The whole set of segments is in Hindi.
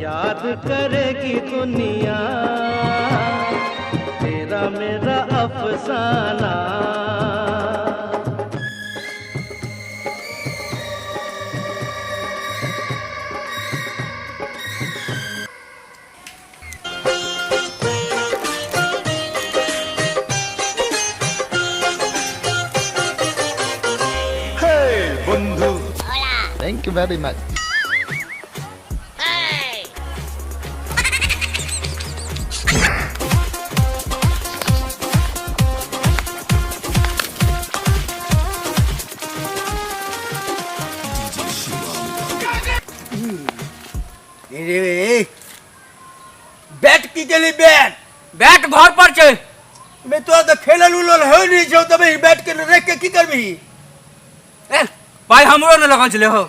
याद करेगी दुनिया तेरा मेरा अफसाना। बंधु thank you very much. Bat की चली बैट बैट घर पर छे। मैं तो खेलल उलल हो नहीं छौ तबे बैट के रख के की करबी। ए भाई हमरो न लगल छले हो।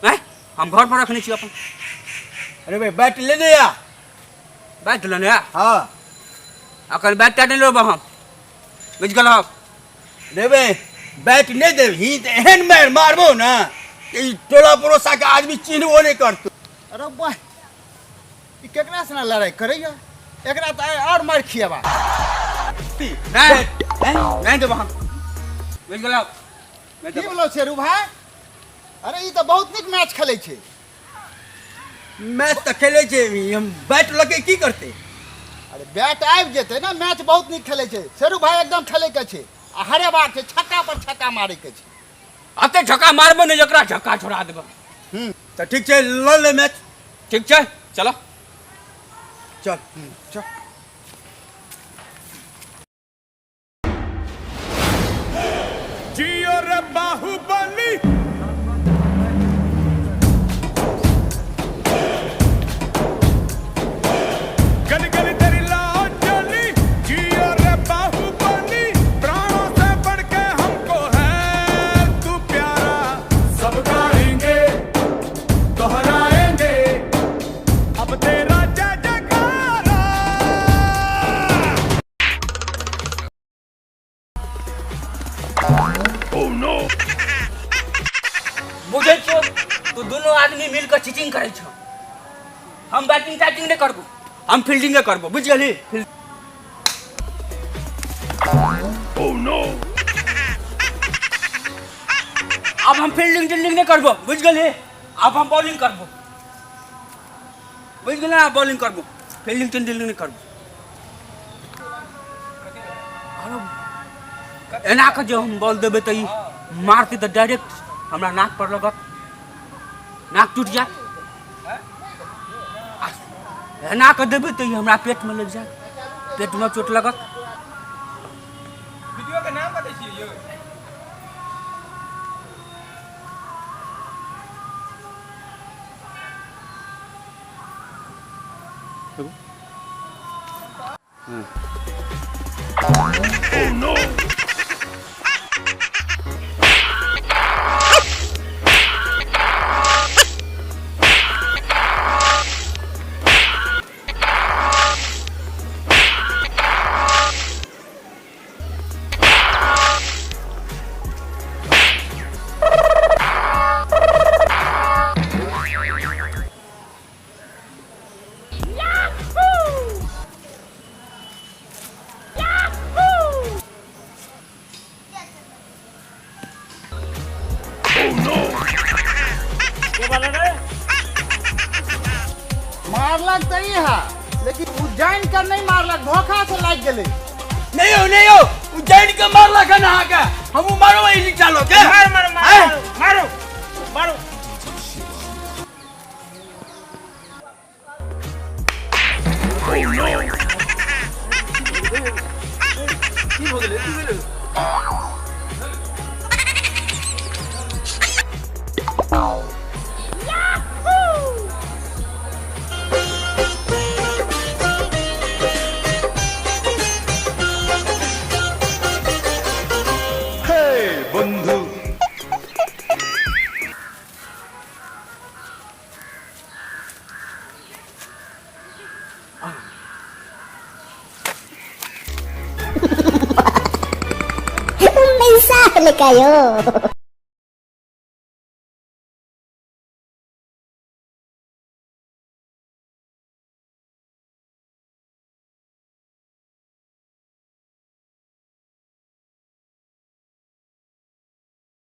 हैं हम घर पर रखने छी अपन। अरे भाई बैट लेने आ। बैट लेने आ। हां अकल बैट काट लो हम बुझ गेल हो। देबे बैट नहीं दे ही त एहन मार मारबो ना ई टोला पड़ोसा के आदमी चिन्हबो नहीं करतो। अरे वाह ई केकरा से ना लड़ाई करैया एकरा त और मार खियाबा। नहीं दे हम बुझ गेल हो। की बोलो शेरू भाई। अरे ई त बहुत निक मैच खेलै छे। मैच त खेले छे हम बैट लगे की करते। अरे बैट आबि जेते ना मैच बहुत निक खेलै छे। शेरू भाई एकदम खेले के छे आ हरे बार छे छक्का पर छक्का मारे के छे। अते छक्का मारबो नहीं जकरा छक्का छोड़ा देबो। तो ठीक छे ल ले मैच। ठीक छे चलो चल चल। जियो रे बाहुबली गली गली तेरी लाओ चली। जियो रे बाहुबली प्राणों से बढ़ के हमको है तू प्यारा। सब गाएंगे दोहराएंगे अब तेरा जय जयकारा। Oh no! बुझे छो तू दोनों आदमी मिलकर चीटिंग करे छो। हम बैटिंग टैटिंग नहीं करबो हम फील्डिंग करबो बुझ गेली। Oh no! अब हम फील्डिंग टिल्डिंग नहीं करबो बुझ गेली। अब हम बॉलिंग करबो बुझ गेली। बॉलिंग करबो फील्डिंग टिल्डिंग नहीं करबो। एना के जो हम बॉल देबे त ई मारती त डायरेक्ट हमरा नाक पर लगत नाक टूट जात। एना के देबे त ई हमरा पेट में लग जात पेट में चोट लगत। वीडियो का नाम बता छिए यो। Oh no! मारलक त ई है लेकिन उज्जैन का नहीं मारलक धोखा से लाग गेले। नहीं हो उज्जैन के मारला का ना का हम मारो वही चलो के मारो मारो मारो मारो। की हो गेले की गेले। बंधु Un mensaje le cayó.